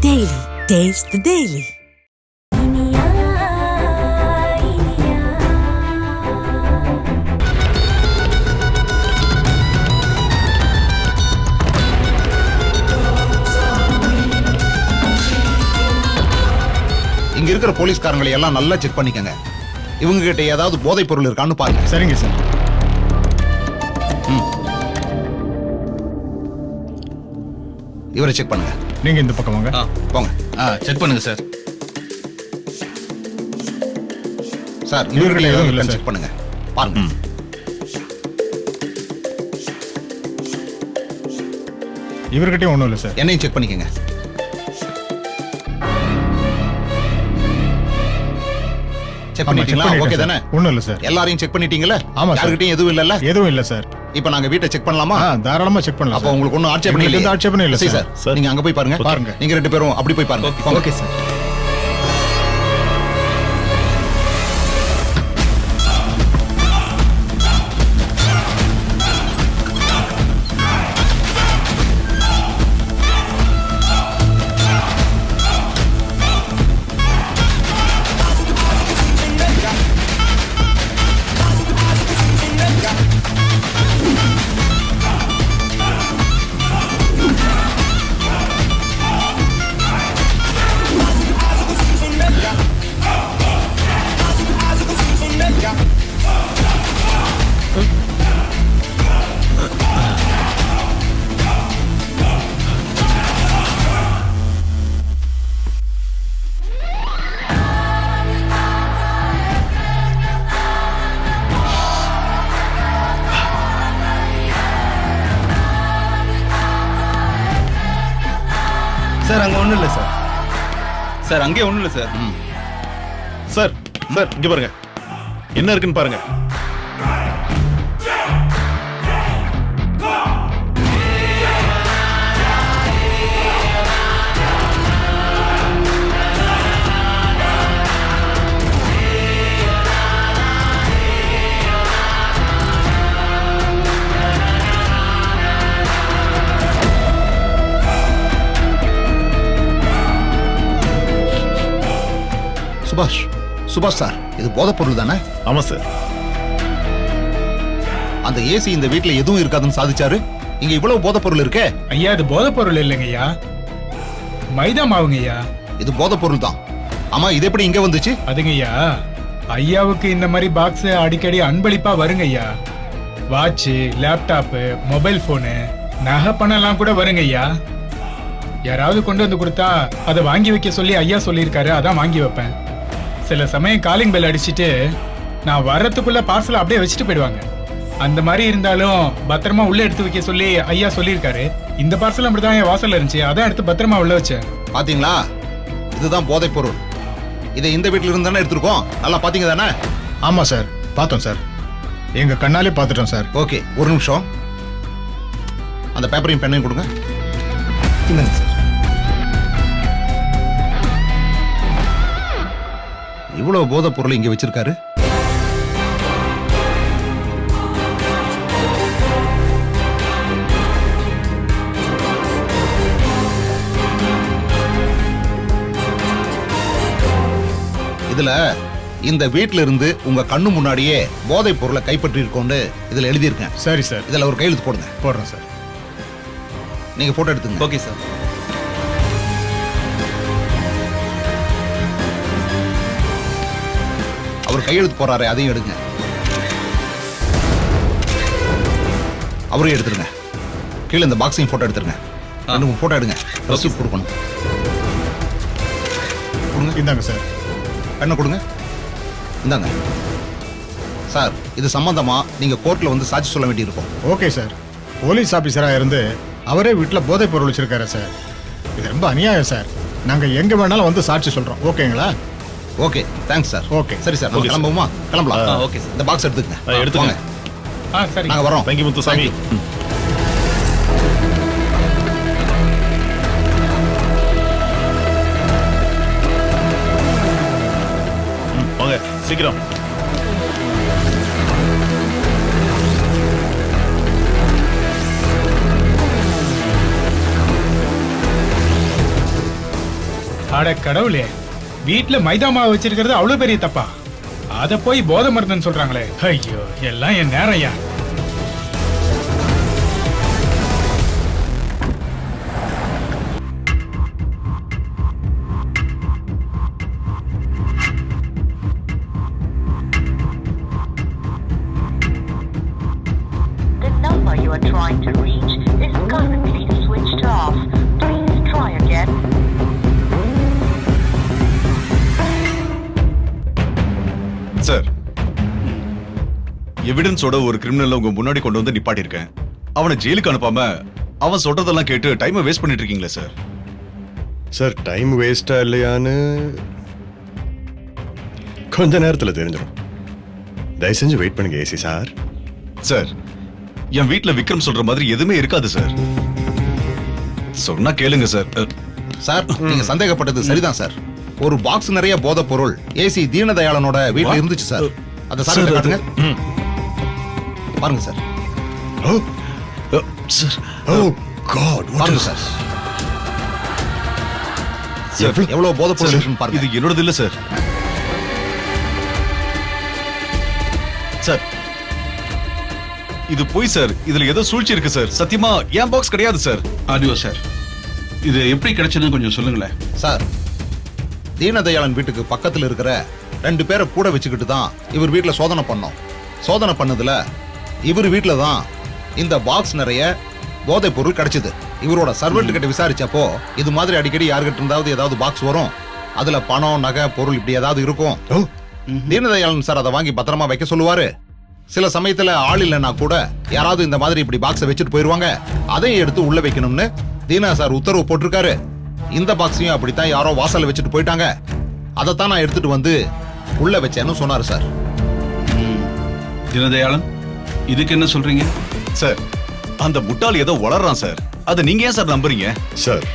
Daily. Taste the Daily. இங்க இருக்கிற போலீஸ்காரங்களை எல்லாம் நல்லா செக் பண்ணிக்கங்க. இவங்க கிட்ட ஏதாவது போதைப் பொருள் இருக்கான்னு பாருங்க. சரிங்க சார். இவரை செக் பண்ணுங்க. நீங்க இந்த பக்கம் வாங்க. போங்க. செக் பண்ணுங்க சார். சார் இவர்கள் எதுவும் இல்லை செக் பண்ணுங்க. பாருங்க. இவர்கிட்டயும் ஒண்ணும் இல்லை சார். என்னையும் செக் பண்ணிக்கங்க. செக் பண்ணிட்டீங்களா? ஓகே தானே? ஒண்ணும் இல்லை சார். எல்லாரையும் செக் பண்ணிட்டீங்கல்ல? ஆமா சார். யார்கிட்டயும் எதுவும் இல்லல்ல? எதுவும் இல்லை சார். இப்போ நாங்க வீட்டை செக் பண்ணலாமா? தாராளமா செக் பண்ணலாம். அப்போ உங்களுக்கு ஒன்றும் ஆட்சேபணம் இல்லை? எந்த ஆட்சேபணம் இல்லை சரி சார். சார், நீங்க அங்க போய் பாருங்க. பாருங்க. நீங்க ரெண்டு பேரும் அப்படி போய் பாருங்க. Okay sir. சார் அங்க ஒண்ணும் இல்ல சார். சார் அங்கே ஒண்ணும் இல்ல சார். சார் சார் இங்க பாருங்க, என்ன இருக்குன்னு பாருங்க. சுபாஷ் சார், இது போதைப் பொருள் தானே? ஆமா சார். அந்த ஏசி இந்த வீட்டுல எதுவும் இருக்காதுன்னு சாதிச்சாரு. இங்க இவ்வளவு போதைப் பொருள் இருக்கே. ஐயா இது போதைப் பொருள் இல்லைங்க ஐயா, மைதா மாவுங்க ஐயா. இது போதைப் பொருள் தான். ஆமா, இது எப்படி இங்க வந்துச்சு? அதுங்க ஐயா, ஐயாவுக்கு இந்த மாதிரி பாக்ஸ் அடிக்கடி அன்பளிப்பா வருங்க ஐயா. வாட்ச், லேப்டாப்பு, மொபைல் போனு, நகை பணம் எல்லாம் கூட வருங்க ஐயா. யாராவது கொண்டு வந்து கொடுத்தா அதை வாங்கி வைக்க சொல்லி ஐயா சொல்லியிருக்காரு, அதான் வாங்கி வைப்பேன். சில சமயம் காலிங் பெல் அடிச்சுட்டு நான் வர்றதுக்குள்ள பார்சல் அப்படியே வச்சுட்டு போயிடுவாங்க. அந்த மாதிரி இருந்தாலும் பத்திரமா உள்ள எடுத்து வைக்க சொல்லி ஐயா சொல்லியிருக்காரு. இந்த பார்சல் அப்படிதான் என் வாசல்ல இருந்துச்சு, அதான் எடுத்து பத்திரமா உள்ள வச்சேன். பாத்தீங்களா, இதுதான் போதைப் பொருள். இதை இந்த வீட்டுல இருந்து தானே எடுத்திருக்கோம். நல்லா பாத்தீங்க தானே? ஆமா சார், பார்த்தோம் சார். எங்க கண்ணாலே பார்த்துட்டோம் சார். ஓகே, ஒரு நிமிஷம். அந்த பேப்பரையும் பெண்ணையும் கொடுங்க. இல்லைங்க சார். இவ்வளவு போதைப் பொருள் இங்க வச்சிருக்காரு. இதுல இந்த வீட்டுல இருந்து உங்க கண்ணு முன்னாடியே போதைப் பொருளை கைப்பற்றி இருக்கோன்னு இதுல எழுதியிருக்கேன். சரி சார். இதுல ஒரு கையெழுத்து போடுங்க. போடுறோம் சார். நீங்க போட்டோ எடுத்துங்க. Okay sir. அவர் கையெழுத்து போறாரு, அதையும் எடுங்க. அவரையும் எடுத்துருங்க. கீழே இந்த பாக்ஸையும் போட்டோ எடுத்துருங்க. ரெண்டு மூணு போட்டோ எடுங்க. ரசீட் கொடுக்கணும். கொடுங்க. இந்தாங்க சார். என்ன கொடுங்க. இந்தாங்க சார். இது சம்பந்தமா நீங்க கோர்ட்ல வந்து சாட்சி சொல்ல வேண்டியிருக்கும். Okay sir. போலீஸ் ஆபீசரா இருந்து அவரே வீட்டுல போதைப் பொருள் வச்சிருக்காரு சார். இது ரொம்ப அநியாயம் சார். நாங்க எங்க வேணாலும் வந்து சாட்சி சொல்றோம். ஓகேங்களா? Okay, thanks sir. ஓகே. சரி சார், நம்ம கிளம்புமா? கிளம்பலாம். Okay sir. இந்த பாக்ஸ் எடுத்துக்கங்க. எடுத்துக்கோங்க. சரி, நாங்க வரோம். தேங்க்யூ முத்துசாமி. வாங்க சீக்கிரம். அட கடவுளே, வீட்ல மைதா மாவு வச்சிருக்கிறது அவ்வளவு பெரிய தப்பா? அத போய் போதை மருந்துன்னு சொல்றாங்களே. ஐயோ, எல்லாம் என் நேரையா. The number you are trying to reach is currently switched off. Please try again. Sir, எவிடன்ஸோட ஒரு கிரிமினல் உங்க முன்னாடி கொண்டு வந்து நிப்பாட்டியிருக்கேன். அவனை ஜெயிலுக்கு அனுப்பாம அவன் சொல்றதெல்லாம் கேட்டு டைமை வேஸ்ட் பண்ணிட்டு இருக்கீங்களே சார். சார், டைம் வேஸ்டா இல்லையான்னு கொஞ்ச நேரத்தில் தெரிஞ்சிடும். தயவு செஞ்சு வெயிட் பண்ணுங்க ஏசி சார். சார், என் வீட்ல விக்ரம் சொல்ற மாதிரி எதுவுமே இருக்காது சார். சொன்னா கேளுங்க சார். சார், நீங்க சந்தேகப்பட்டது சரிதான் சார். ஒரு பாக்ஸ் நிறைய போதைப் பொருள் ஏசி தீனதயாளனோட வீட்டுல இருந்துச்சு சார். அத சார் காட்டுங்க. பாருங்க sir. Oh sir, oh god, what பாருங்க இஸ் சார். எவ்வளவு போதைப் பொருள் இருக்குன்னு இது பாருங்க. என்னோடது இல்ல சார். சார், இது போய் சார். இதுல ஏதோ சூழ்ச்சி இருக்கு சார். சத்தியமா என் பாக்ஸ் கிடையாது சார். ஆடியோ சார், இது எப்படி கிடைச்சதுன்னு கொஞ்சம் சொல்லுங்களேன். சார், தீனதயாளன் வீட்டுக்கு பக்கத்துல இருக்கிற 2 பேரை கூட வச்சுக்கிட்டு தான் இவர் வீட்டுல சோதனை பண்ணோம். சோதனை பண்ணதுல இவர் வீட்டுல தான் இந்த பாக்ஸ் நிறைய போதைப் பொருள் கிடைச்சது. இவரோட சர்வெண்ட் கிட்ட விசாரிச்சப்போ இது மாதிரி அடிக்கடி யாருக்கிட்ட இருந்தாவது ஏதாவது பாக்ஸ் வரும், அதுல பணம் நகை பொருள் இப்படி ஏதாவது இருக்கும். ஓ தீனதயாளன் சார் அதை வாங்கி பத்திரமா வைக்க சொல்லுவாரு. சில சமயத்துல ஆள் இல்லைன்னா கூட யாராவது இந்த மாதிரி இப்படி பாக்ஸை வச்சுட்டு போயிருவாங்க, அதையும் எடுத்து உள்ள வைக்கணும்னு தீனா சார் உத்தரவு போட்டிருக்காரு. இந்த பாக்ஸையும் அப்படித்தான் யாரோ வாசல்ல வச்சுட்டு போயிட்டாங்க. அதைத்தான் நான் எடுத்துட்டு வந்து உள்ள வச்சேன்னு சொன்னாரு சார். தினதயாளன், இதுக்கு என்ன சொல்றீங்க? சார், அந்த முட்டாள் ஏதோ வளர்றான் சார். அதை நீங்க ஏன் சார் நம்புறீங்க? சார்,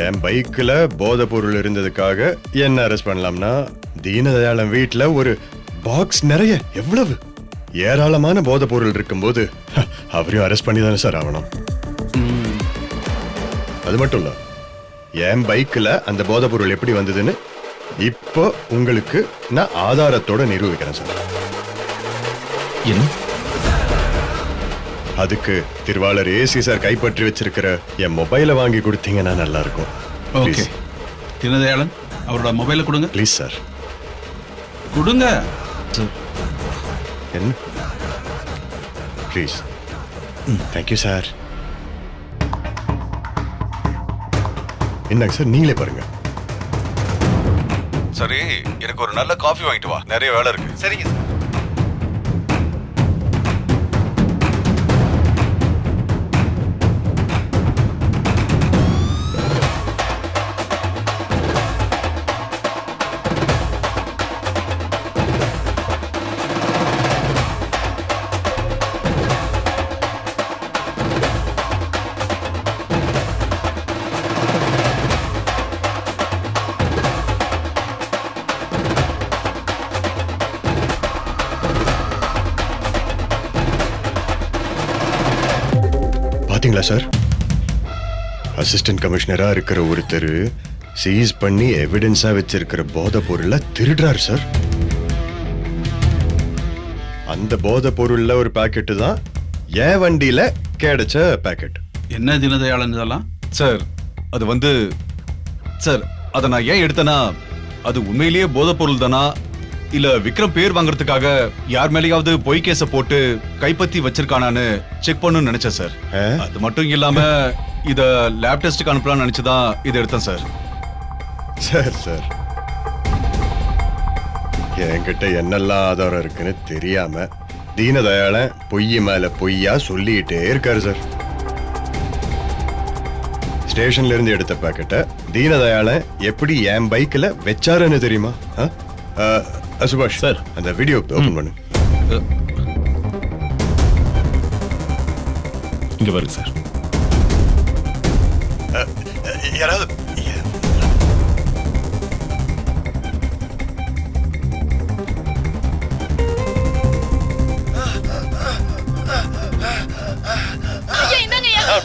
என் பைக்கில் போதை பொருள் இருந்ததுக்காக என்ன அரெஸ்ட் பண்ணலாம்னா, தீனதயாளன் வீட்டில் ஒரு பாக்ஸ் நிறைய எவ்வளவு ஏராளமான போதை பொருள் இருக்கும்போது அவரையும் அரெஸ்ட் பண்ணி தானே சார் ஆகணும். அது மட்டும் இல்ல, என் பைக்கில் அந்த போதை பொருள் எப்படி வந்ததுன்னு இப்போ உங்களுக்கு நான் ஆதாரத்தோட நிரூபிக்கிறேன் சார். என்ன? அதுக்கு திருவாளர் ஏசி சார் கைப்பற்றி வச்சிருக்கிற என் மொபைலை வாங்கி கொடுத்தீங்கன்னா நல்லா இருக்கும். ஓகே, தினதயாளன் அவரோட மொபைலை கொடுங்க. Please sir. கொடுங்க. என்ன? ப்ளீஸ். Thank you sir. என்னங்க சார், நீங்களே பாருங்க. சரி, எனக்கு ஒரு நல்ல காஃபி வாங்கிட்டு வா, நிறைய வேலை இருக்கு. சரிங்க சார். பாத்தீங்களா சார், அசிஸ்டன்ட் கமிஷனரா இருக்கிற ஒருத்தர் சீஸ் பண்ணி எவிடன்ஸா வச்சிருக்கிற போதை பொருளை திருடுறாரு சார். அந்த போதை பொருள்ல ஒரு பாக்கெட்டு தான் என் வண்டியில கிடைச்ச பாக்கெட். என்ன தினதயாளன் இதெல்லாம்? சார், அது வந்து சார், அதை நான் ஏன் எடுத்தேன்னா, அது உண்மையிலேயே போதைப் பொருள் தானா இல்ல விக்ரம் பேர் வாங்குறதுக்காக யார் மேலேயாவது பொய் கேஸ போட்டு கைப்பற்றி வச்சிருக்கானான்னு செக் பண்ணணும்னு நினைச்சேன் சார். அது மட்டும் இல்லாம இத லேப் டெஸ்ட்டுக்கு அனுப்பலாம்னு நினைச்சுதான் இதை எடுத்தேன் சார். சார் சார், என்கிட்ட என்னெல்லாம் ஆதாரம் இருக்குன்னு தெரியாம தீனதயாளன் பொய் மேல பொய்யா சொல்லிட்டே இருக்காரு சார். ஸ்டேஷன்ல இருந்து எடுத்த பாக்கெட்டை தீனதயாளன் எப்படி என் பைக்ல வச்சாருன்னு தெரியுமா? சுபாஷ் சார், அந்த வீடியோ ஓபன் பண்ணு. இங்க பாருங்க சார். யாராவது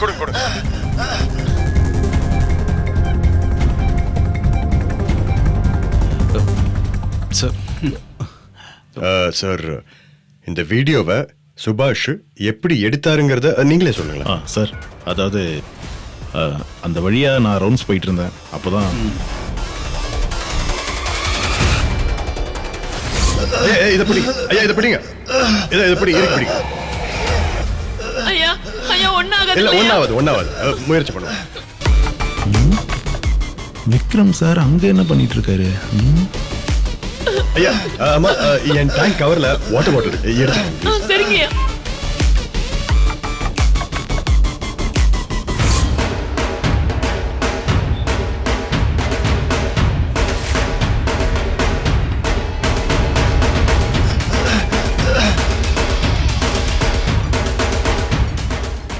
கொடுங்க கொடுங்க. சார் இந்த வீடியோவை சுபாஷ் எப்படி எடுத்தாருங்கிறத நீங்களே சொல்லுங்களேன். சார் அதாவது அந்த வழியா நான் ரவுண்ட்ஸ் போயிட்டு இருந்தேன். அப்போதான் இதை பிடி ஐயா, இதை பிடிங்க. இதை பிடி, இருக்கு பிடிங்க. ஐயா ஐயா ஒண்ணாகாது இல்ல ஒண்ணாவது முயற்சி பண்ணுவோம். விக்ரம் சார் அங்க என்ன பண்ணிட்டு இருக்காரு? ஐயா ஆமா, என் டேங்க் கவர்ல வாட்டர் பாட்டில் எடுத்து. சரிங்கய்யா.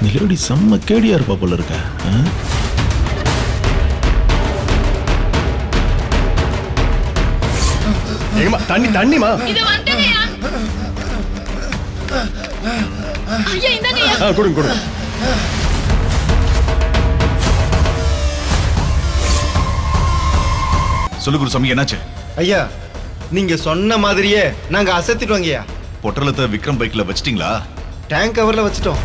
நிலவடி செம்ம கேடியா இருப்பா போல இருக்க. ஏங்கம்மா தண்ணிமா. இது வந்தங்கய்யா. ஐயா இந்தாங்கய்யா. கொடுங்க. சொல்லு குருசாமி, என்னாச்சு? ஐயா நீங்க சொன்ன மாதிரியே நாங்க அசத்திட்டோம் ஐயா. பொட்டலத்தை விக்ரம் பைக்ல வச்சிட்டீங்களா? டேங்க் கவர்ல வச்சிட்டோம்.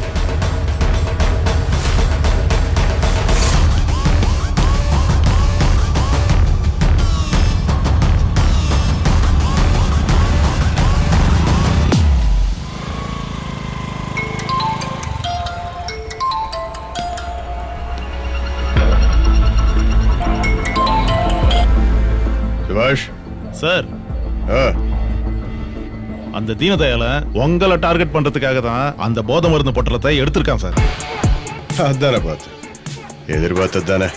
சுபாஷ் சார் அந்த தீனதயால உங்களை டார்கெட் பண்றதுக்காக தான் அந்த போதை மருந்து பொட்டலத்தை எடுத்திருக்கான் சார். அதானே பார்த்து எதிர்பார்த்தது தானே.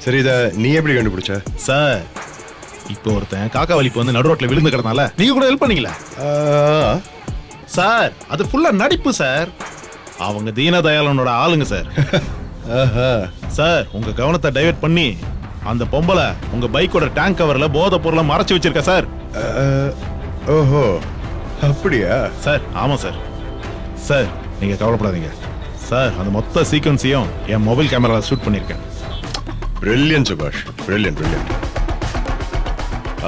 சரி, இதை நீ எப்படி கண்டுபிடிச்ச? சார் இப்போ ஒருத்தன் காக்கா வலிப்பு வந்து நடு ரோட்ல விழுந்து கிடந்தால நீங்க கூட ஹெல்ப் பண்ணீங்களா சார்? அது ஃபுல்லா நடிப்பு சார். அவங்க தீனதயாளனோட ஆளுங்க சார். சார் உங்க கவனத்தை டைவர்ட் பண்ணி அந்த பொம்பளை உங்க பைக்கோட டேங்க் கவர்ல போதை பொருளை மறைச்சு வச்சிருக்க சார். ஓஹோ அப்படியா சார்? ஆமா சார். சார் நீங்க கவலைப்படாதீங்க சார். அந்த மொத்த சீக்வன்ஸையும் என் மொபைல் கேமரால ஷூட் பண்ணிருக்கேன். பிரில்லியன்ட் சுபாஷ், பிரில்லியன்ட்.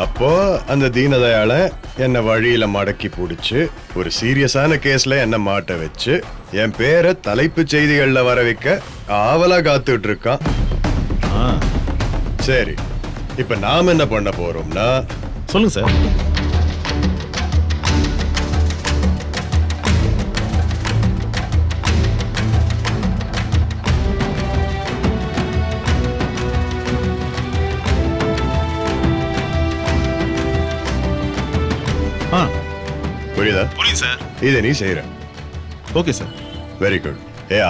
அப்போ அந்த தீனதயாள என்ன வழியில மடக்கி பிடிச்சு ஒரு சீரியஸான கேஸ்ல என்ன மாட்ட வச்சு என் பேரை தலைப்பு செய்திகள்ல வர வைக்க ஆவலா காத்துட்டு இருக்கான். சரி, இப்ப நாம என்ன பண்ண போறோம்னா, சொல்லுங்க சார். புரியுதா? புரியுது சார். இதை நீ செய்யற. Okay sir. Very good.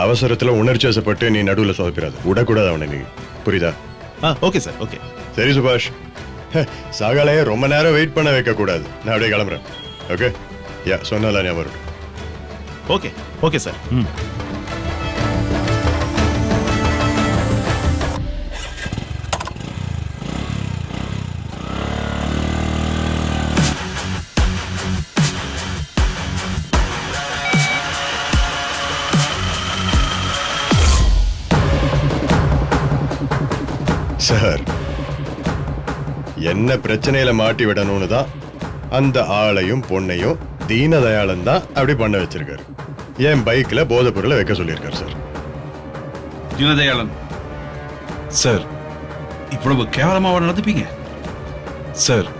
அவசரத்துல உணர்ச்சி வசப்பட்டு நீ நடுவுல சொதப்பிடாது. விடக்கூடாது அவனை. நீ புரியுதா? Okay sir. ஓகே சரி சுபாஷ், சகலைய ரொம்ப நேரம் வெயிட் பண்ண வைக்க கூடாது. நான் அப்படியே கிளம்புறேன். ஓகே? சொன்னால ஞாபகம். ஓகே. Okay sir. சார், என்ன பிரச்சனையில மாட்டி விடணும்னு தான் அந்த ஆளையும் பொண்ணையும் தீனதயாளன் தான் அப்படி பண்ண வச்சிருக்காரு. என் பைக்ல போதை பொருளை வைக்க சொல்லியிருக்காரு சார். தீனதயாளன் சார், இவ்வளவு கேவலமா நடந்துப்பீங்க? சார்,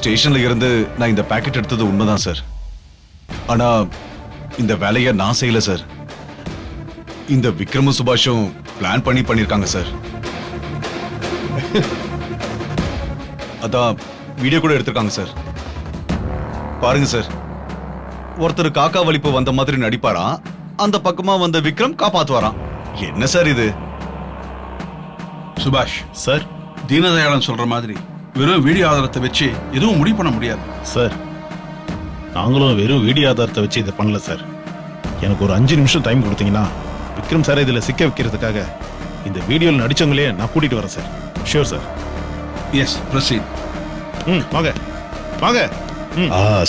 ஸ்டேஷன்ல இருந்து நான் இந்த பாக்கெட் எடுத்தது உண்மைதான் சார். ஆனா இந்த வேலையை நான் செய்யல சார். இந்த விக்ரமும் சுபாஷும் பிளான் பண்ணிருக்காங்க சார். அதான் வீடியோ கூட எடுத்திருக்காங்க சார். பாருங்க சார், ஒருத்தர் காக்கா வலிப்பு வந்த மாதிரி நடிப்பாராம், அந்த பக்கமா வந்த விக்ரம் காப்பாத்துவாராம். என்ன சார் இது? சுபாஷ் சார், தீனதயாளன் சொல்ற மாதிரி வெறும் வீடியோ ஆதாரத்தை வச்சு எதுவும் முடிவு பண்ண முடியாது சார். நாங்களும் வெறும் வீடியோ ஆதாரத்தை வச்சு இதை பண்ணல சார். எனக்கு ஒரு 5 நிமிஷம் டைம் கொடுத்தீங்கன்னா விக்ரம் சார் இதுல சிக்க வைக்கிறதுக்காக இந்த வீடியோவில் நடிச்சவங்களே நான் கூட்டிட்டு வரேன் sir. Sure sir. Yes, proceed. வாங்க வாங்க.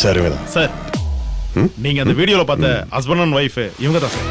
சார் சார், நீங்க அந்த வீடியோல பார்த்த ஹஸ்பண்ட் அண்ட் ஒய்ஃப் இவங்க தான் sir.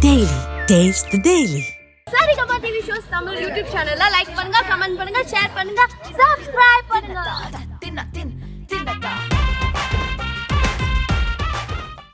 Daily. Taste the Daily. Saregama TV shows Tamil YouTube சேனல்ல லைக் பண்ணுங்க, கமெண்ட் பண்ணுங்க, ஷேர் பண்ணுங்க, சப்ஸ்கிரைப் பண்ணுங்க.